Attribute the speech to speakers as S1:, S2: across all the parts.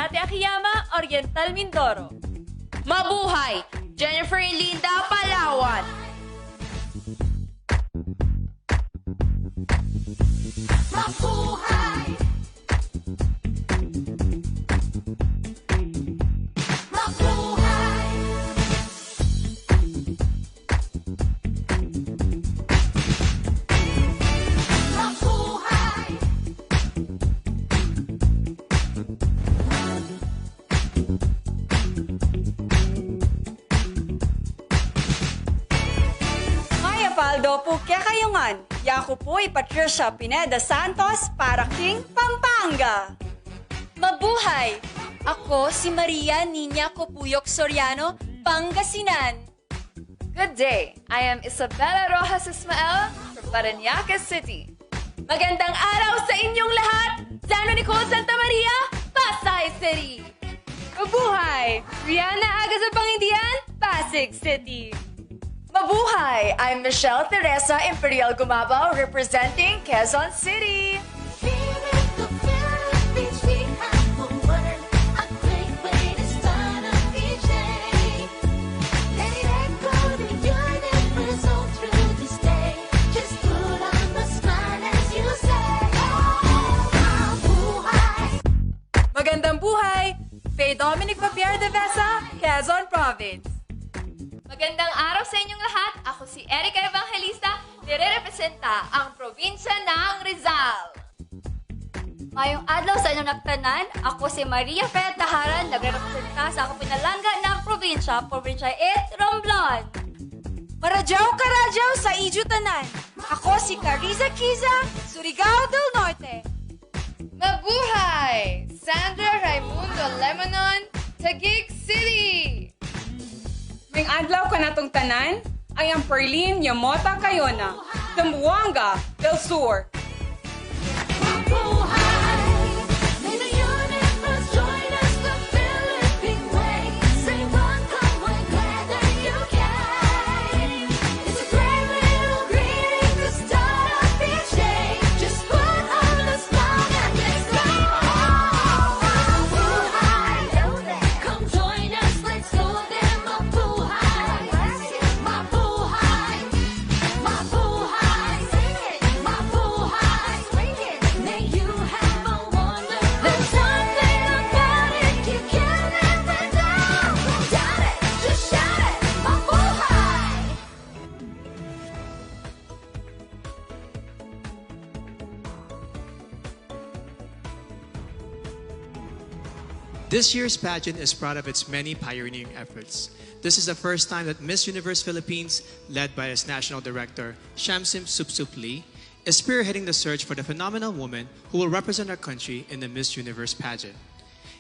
S1: Ate Akiyama, Oriental Mindoro.
S2: Mabuhay! Jennifer Linda, Palawan.
S3: Mabuhay! Mabuhay! Mabuhay!
S4: Maya Paldo po kaya kayungan. Yaku po'y Patricia Pineda Santos para King Pampanga.
S1: Mabuhay! Ako si Maria Nina Copuyok Soriano, Pangasinan.
S5: Good day. I am Isabella Rojas Ismael from Parañaque City.
S1: Magandang araw sa inyong lahat! San Nicole Santa Maria, Pasay City. Mabuhay! Rihanna Aga sa Pangindian, Pasig City.
S5: Mabuhay! I'm Michelle Theresa, Imperial GUMABAO, representing Quezon City.
S1: Magandang buhay! Faye Dominic Papier de Vesa, Quezon Province. Magandang araw sa inyong lahat. Ako si Erica Evangelista, nire-representa ang probinsya ng Rizal. Mayong adlaw sa inyong nagtanan, ako si Maria Fred Taharan, nagre-representa sa kapinalangga ng probinsya 8, Romblon.
S4: Maradyaw karadyaw sa Ijo Tanan. Ako si Carissa Kiza, Surigao del Norte.
S5: Mabuhay! Sandra Raimundo Lebanon, Taguig City.
S6: May adlaw ka natong tanan, ay ang Perlin Yamota Cayona, Zamboanga del Sur.
S3: Mabuhay! May the universe join us the Philippine way. Say welcome, we're glad that you came. It's a great little greeting to start off each day. Just put on a smile and let's go. Mabuhay! Come join us, let's go there. Mabuhay! Mabuhay! Mabuhay! Mabuhay! May you have a wonder. There's something about it you can't live without. Shout it, just shout it. Mabuhay!
S7: This year's pageant is proud of its many pioneering efforts. This is the first time that Miss Universe Philippines, led by its national director, Shamsim Supsup Lee, is spearheading the search for the phenomenal woman who will represent our country in the Miss Universe pageant.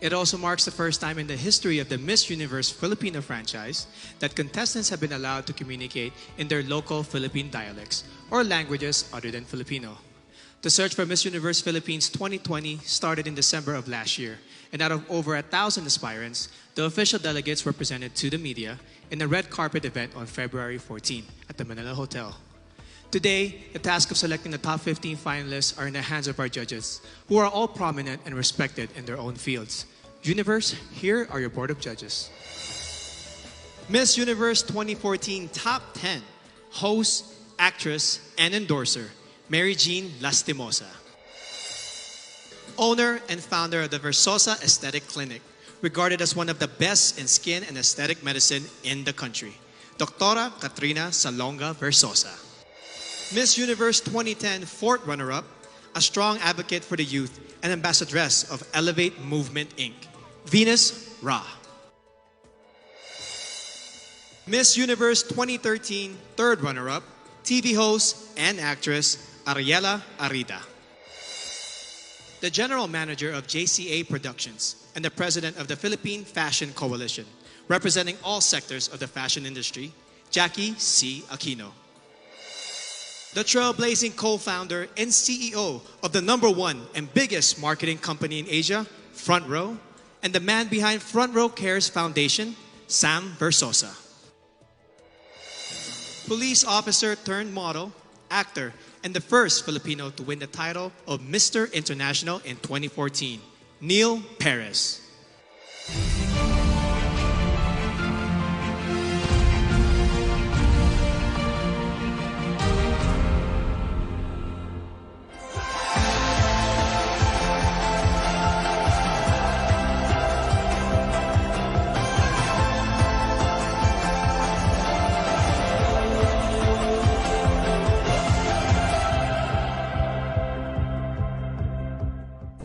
S7: It also marks the first time in the history of the Miss Universe Filipino franchise that contestants have been allowed to communicate in their local Philippine dialects or languages other than Filipino. The search for Miss Universe Philippines 2020 started in December of last year, and out of over 1,000 aspirants, the official delegates were presented to the media in a red carpet event on February 14 at the Manila Hotel. Today, the task of selecting the top 15 finalists are in the hands of our judges, who are all prominent and respected in their own fields. Universe, here are your board of judges. Miss Universe 2014 Top 10, host, actress, and endorser, Mary Jean Lastimosa. Owner and founder of the Versosa Aesthetic Clinic, regarded as one of the best in skin and aesthetic medicine in the country, Doctora Katrina Salonga Versosa. Miss Universe 2010 fourth runner-up, a strong advocate for the youth and ambassadress of Elevate Movement Inc., Venus Ra. Miss Universe 2013 third runner-up, TV host and actress Ariela Arida. The general manager of JCA Productions and the president of the Philippine Fashion Coalition, representing all sectors of the fashion industry, Jackie C. Aquino. The trailblazing co-founder and CEO of the #1 and biggest marketing company in Asia, Front Row, and the man behind Front Row Cares Foundation, Sam Versosa. Police officer turned model, actor, and the first Filipino to win the title of Mr. International in 2014, Neil Perez.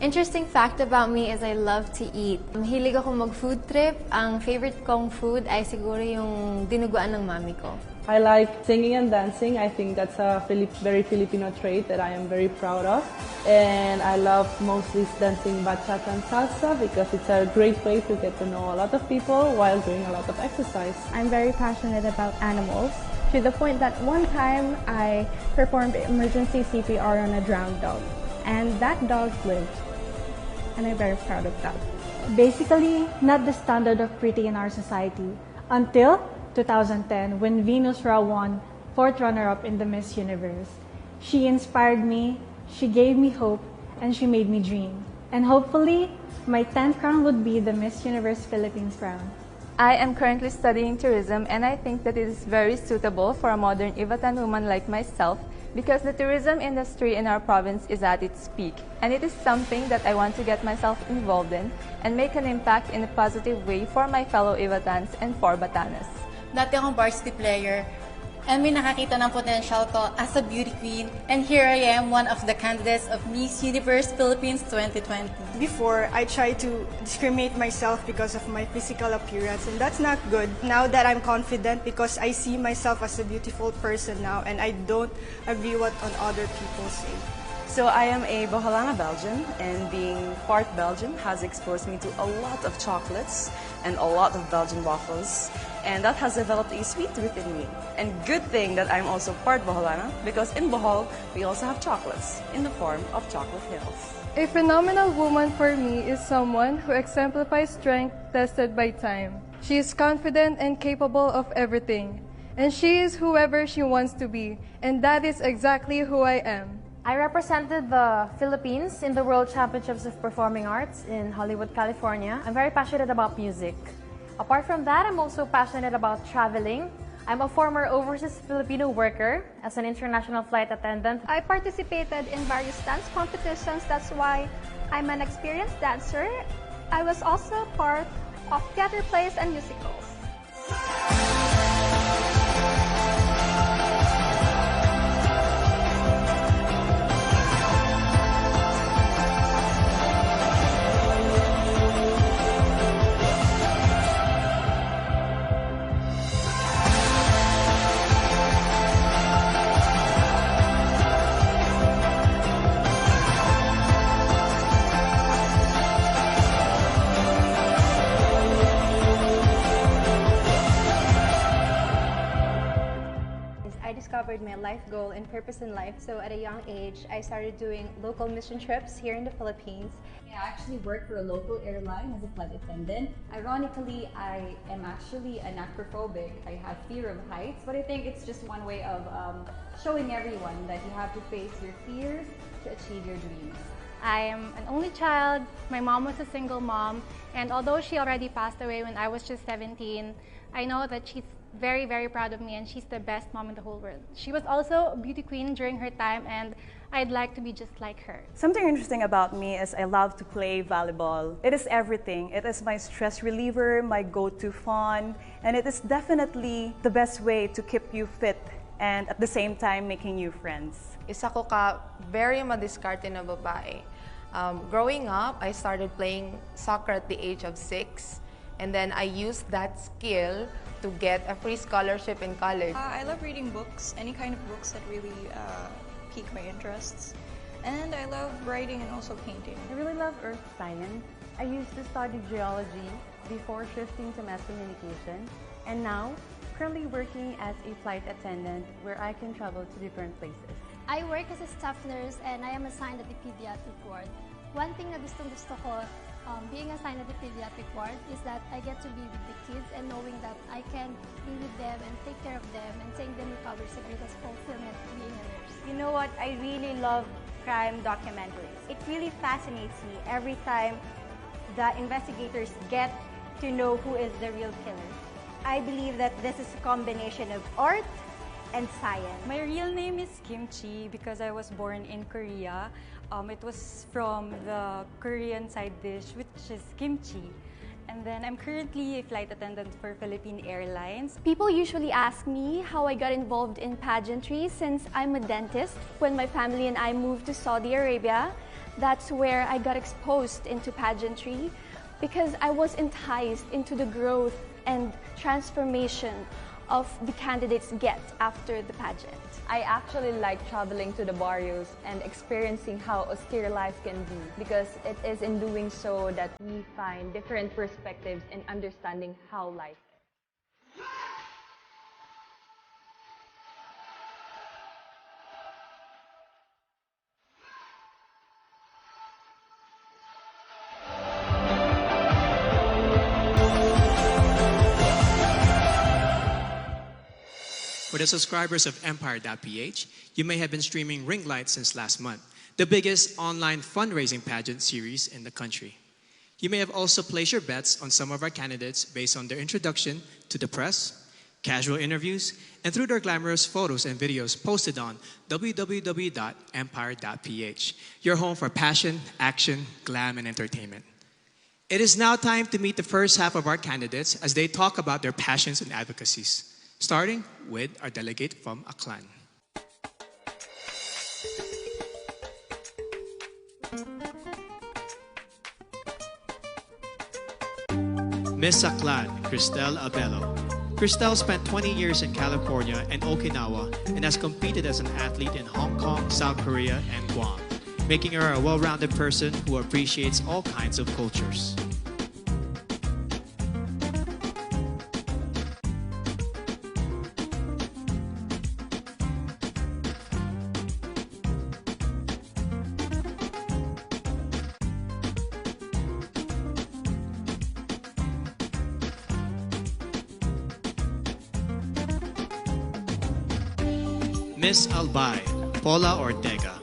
S8: Interesting fact about me is I love to eat. Mahilig ako mag-food trip. Ang favorite kong food ay siguro yung dinuguan ng mami ko.
S9: I like singing and dancing. I think that's a very Filipino trait that I am very proud of. And I love mostly dancing bachata and salsa because it's a great way to get to know a lot of people while doing a lot of exercise.
S10: I'm very passionate about animals to the point that one time I performed emergency CPR on a drowned dog. And that dog lived. And I'm very proud of that.
S11: Basically, not the standard of pretty in our society until 2010 when Venus Rao won 4th runner-up in the Miss Universe. She inspired me, she gave me hope, and she made me dream. And hopefully, my 10th crown would be the Miss Universe Philippines crown.
S12: I am currently studying tourism, and I think that it is very suitable for a modern Ivatan woman like myself because the tourism industry in our province is at its peak, and it is something that I want to get myself involved in and make an impact in a positive way for my fellow Ivatans and for Batanes.
S13: Dati akong varsity player, and may nakakita ng potential ko as a beauty queen, and here I am, one of the candidates of Miss Universe Philippines 2020.
S14: Before, I tried to discriminate myself because of my physical appearance, and that's not good. Now that I'm confident because I see myself as a beautiful person now, and I don't agree what on other people say.
S15: So I am a Boholana Belgian, and being part Belgian has exposed me to a lot of chocolates and a lot of Belgian waffles, and that has developed a sweet tooth in me. And good thing that I'm also part Boholana, because in Bohol, we also have chocolates in the form of chocolate hills.
S12: A phenomenal woman for me is someone who exemplifies strength tested by time. She is confident and capable of everything, and she is whoever she wants to be, and that is exactly who I am.
S16: I represented the Philippines in the World Championships of Performing Arts in Hollywood, California. I'm very passionate about music. Apart from that, I'm also passionate about traveling. I'm a former overseas Filipino worker as an international flight attendant.
S10: I participated in various dance competitions, that's why I'm an experienced dancer. I was also part of theater plays and musicals.
S17: Discovered my life goal and purpose in life. So at a young age, I started doing local mission trips here in the Philippines.
S18: I actually work for a local airline as a flight attendant. Ironically, I am actually an acrophobic. I have fear of heights, but I think it's just one way of showing everyone that you have to face your fears to achieve your dreams.
S10: I am an only child. My mom was a single mom, and although she already passed away when I was just 17, I know that she's very, very proud of me, and she's the best mom in the whole world. She was also a beauty queen during her time, and I'd like to be just like her.
S19: Something interesting about me is I love to play volleyball. It is everything. It is my stress reliever, my go-to fun, and it is definitely the best way to keep you fit and at the same time making new friends.
S20: Isa ko ka very madiskarte na babae. Growing up, I started playing soccer at the age of 6, and then I used that skill to get a free scholarship in college.
S21: I love reading books, any kind of books that really pique my interests. And I love writing and also painting.
S22: I really love earth science. I used to study geology before shifting to mass communication, and now currently working as a flight attendant where I can travel to different places.
S23: I work as a staff nurse and I am assigned at the pediatric ward. One thing na gusto ko being assigned at the pediatric ward is that I get to be with the kids and knowing that I can be with them and take care of them and seeing them recover is the greatest fulfillment being a nurse.
S24: You know what? I really love crime documentaries. It really fascinates me every time the investigators get to know who is the real killer. I believe that this is a combination of art and science.
S25: My real name is Kimchi because I was born in Korea. It was from the Korean side dish, which is kimchi. And then I'm currently a flight attendant for Philippine Airlines.
S10: People usually ask me how I got involved in pageantry since I'm a dentist. When my family and I moved to Saudi Arabia,
S1: That's where I got exposed into pageantry because I was enticed into the growth and transformation of the candidates get after the pageant.
S2: I actually like traveling to the barrios and experiencing how austere life can be because it is in doing so that we find different perspectives in understanding how life is.
S7: For the subscribers of Empire.ph, you may have been streaming Ring Light since last month, the biggest online fundraising pageant series in the country. You may have also placed your bets on some of our candidates based on their introduction to the press, casual interviews, and through their glamorous photos and videos posted on www.empire.ph, your home for passion, action, glam, and entertainment. It is now time to meet the first half of our candidates as they talk about their passions and advocacies, starting with our delegate from Aklan. Miss Aklan, Cristel Abello. Cristel spent 20 years in California and Okinawa and has competed as an athlete in Hong Kong, South Korea, and Guam, making her a well-rounded person who appreciates all kinds of cultures. Miss Albay, Paula Ortega.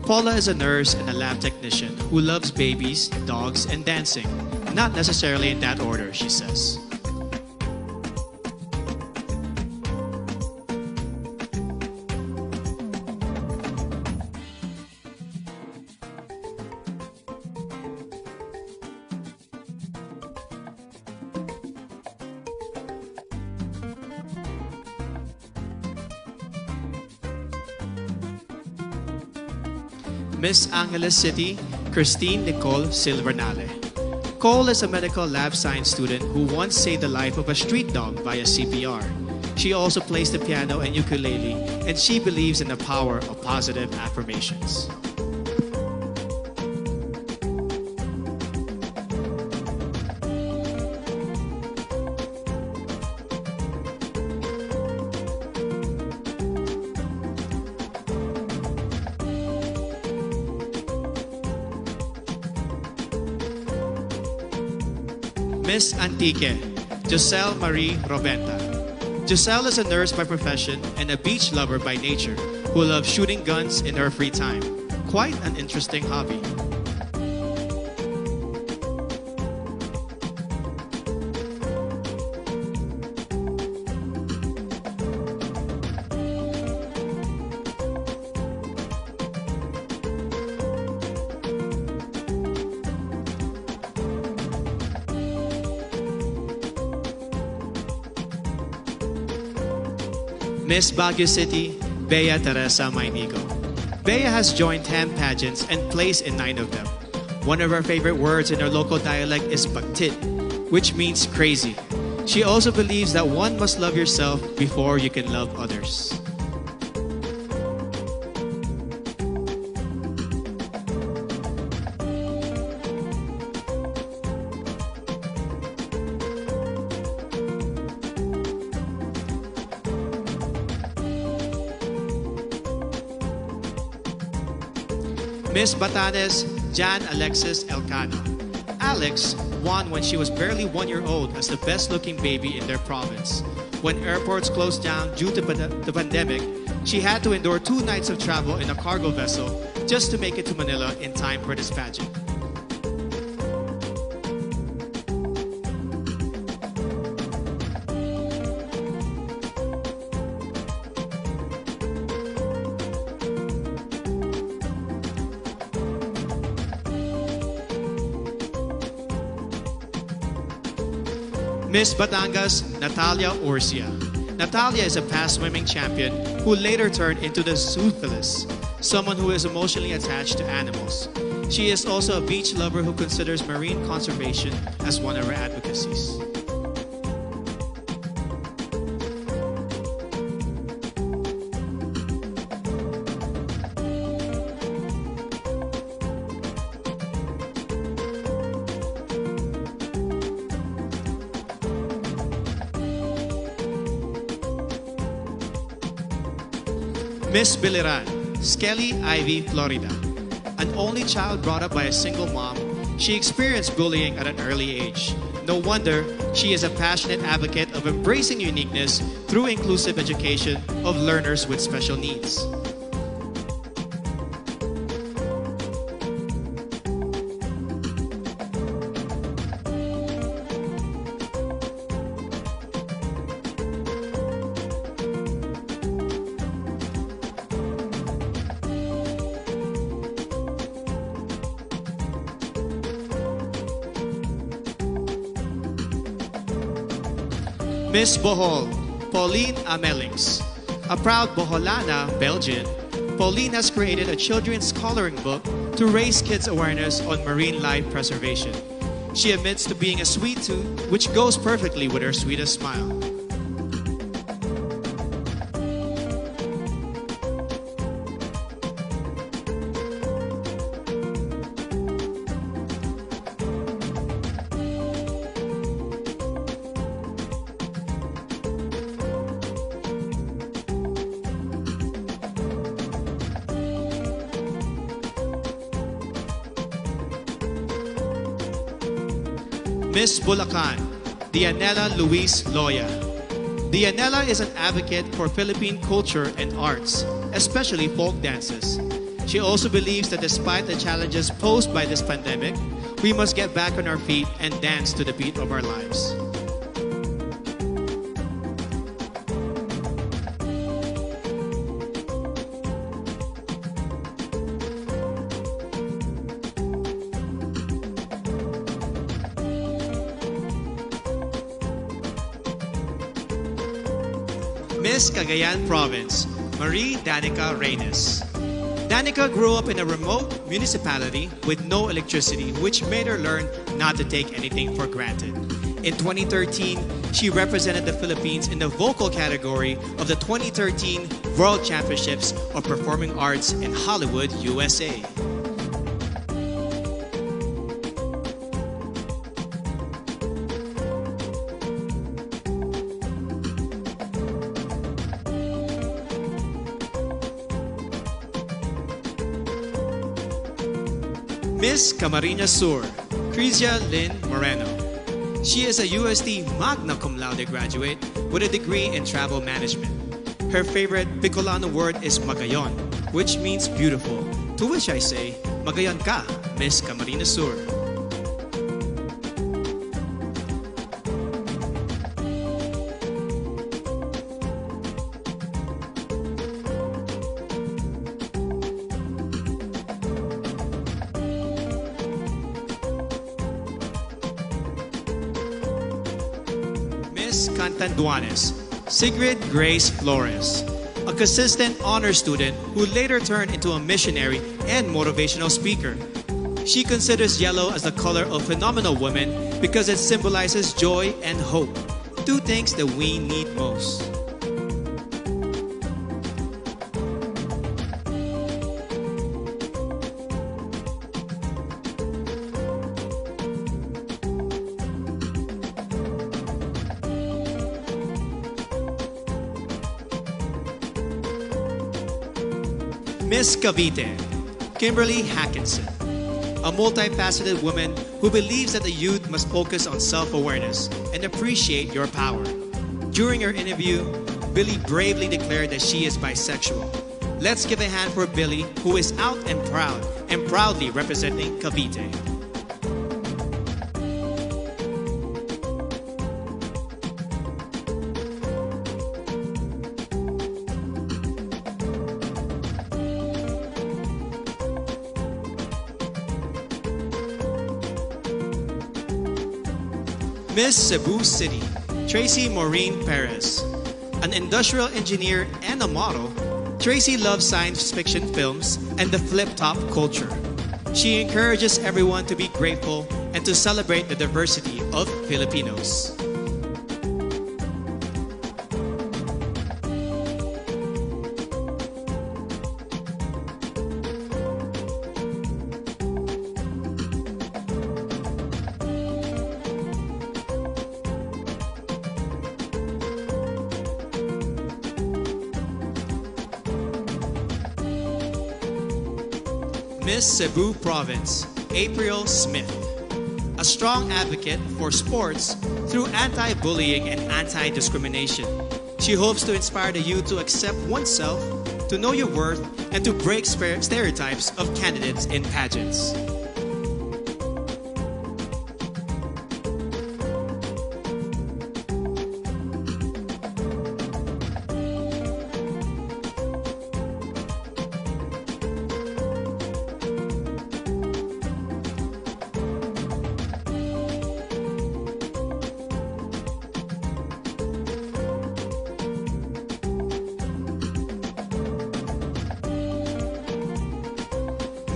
S7: Paula is a nurse and a lab technician who loves babies, dogs, and dancing. Not necessarily in that order, she says. Miss Angeles City, Christine Nicole Silvernale. Cole is a medical lab science student who once saved the life of a street dog via CPR. She also plays the piano and ukulele, and she believes in the power of positive affirmations. Miss Antique, Giselle Marie Roventa. Giselle is a nurse by profession and a beach lover by nature who loves shooting guns in her free time. Quite an interesting hobby. Miss Baguio City, Bea Teresa Mainigo. Bea has joined 10 pageants and placed in 9 of them. One of her favorite words in her local dialect is baktit, which means crazy. She also believes that one must love yourself before you can love others. Miss Batanes, Jan Alexis Elcano. Alex won when she was barely 1 year old as the best-looking baby in their province. When airports closed down due to the pandemic, she had to endure 2 nights of travel in a cargo vessel just to make it to Manila in time for this pageant. Miss Batangas, Natalia Urcia. Natalia is a past swimming champion who later turned into the zoophilist, someone who is emotionally attached to animals. She is also a beach lover who considers marine conservation as one of her advocacies. Miss Biliran, Skelly Ivy, Florida. An only child brought up by a single mom, she experienced bullying at an early age. No wonder she is a passionate advocate of embracing uniqueness through inclusive education of learners with special needs. Miss Bohol, Pauline Amelings. A proud Boholana, Belgian, Pauline has created a children's coloring book to raise kids' awareness on marine life preservation. She admits to being a sweet tooth, which goes perfectly with her sweetest smile. Miss Bulacan, Dianela Luis Loya. Dianela is an advocate for Philippine culture and arts, especially folk dances. She also believes that despite the challenges posed by this pandemic, we must get back on our feet and dance to the beat of our lives. Miss Cagayan Province, Marie Danica Reynes. Danica grew up in a remote municipality with no electricity, which made her learn not to take anything for granted. In 2013, she represented the Philippines in the vocal category of the 2013 World Championships of Performing Arts in Hollywood, USA. Miss Camarines Sur, Crizia Lynn Moreno. She is a UST Magna Cum Laude graduate with a degree in travel management. Her favorite Bicolano word is magayon, which means beautiful, to which I say, magayon ka, Miss Camarines Sur. Cantanduanes, Sigrid Grace Flores, a consistent honor student who later turned into a missionary and motivational speaker. She considers yellow as the color of phenomenal women because it symbolizes joy and hope, two things that we need most. Miss Cavite, Kimberly Hackinson, a multifaceted woman who believes that the youth must focus on self-awareness and appreciate your power. During her interview, Billy bravely declared that she is bisexual. Let's give a hand for Billy, who is out and proudly representing Cavite. Miss Cebu City, Tracy Maureen Perez. An industrial engineer and a model, Tracy loves science fiction films and the flip-top culture. She encourages everyone to be grateful and to celebrate the diversity of Filipinos. Miss Cebu Province, April Smith. A strong advocate for sports through anti-bullying and anti-discrimination. She hopes to inspire the youth to accept oneself, to know your worth, and to break stereotypes of candidates in pageants.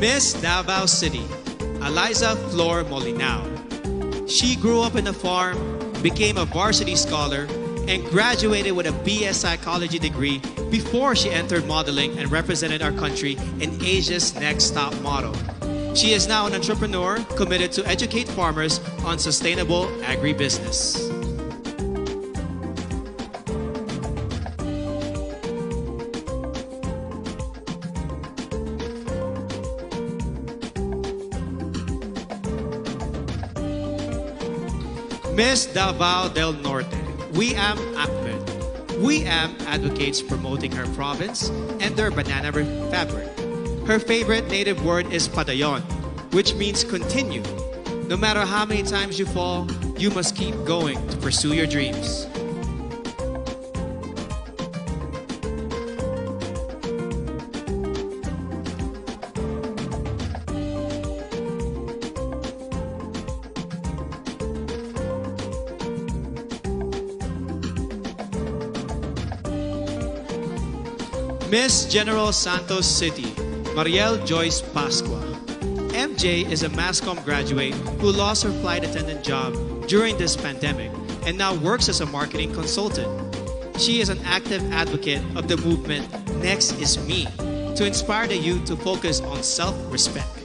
S7: Miss Davao City, Eliza Flor Molinao. She grew up in a farm, became a varsity scholar, and graduated with a BS Psychology degree before she entered modeling and represented our country in Asia's Next Top Model. She is now an entrepreneur committed to educate farmers on sustainable agribusiness. Miss Davao del Norte, Wiam Ahmed. Wiam advocates promoting her province and their banana fabric. Her favorite native word is padayon, which means continue. No matter how many times you fall, you must keep going to pursue your dreams. Miss General Santos City, Mariel Joyce Pascua. MJ is a MASCOM graduate who lost her flight attendant job during this pandemic and now works as a marketing consultant. She is an active advocate of the movement Next is Me to inspire the youth to focus on self-respect.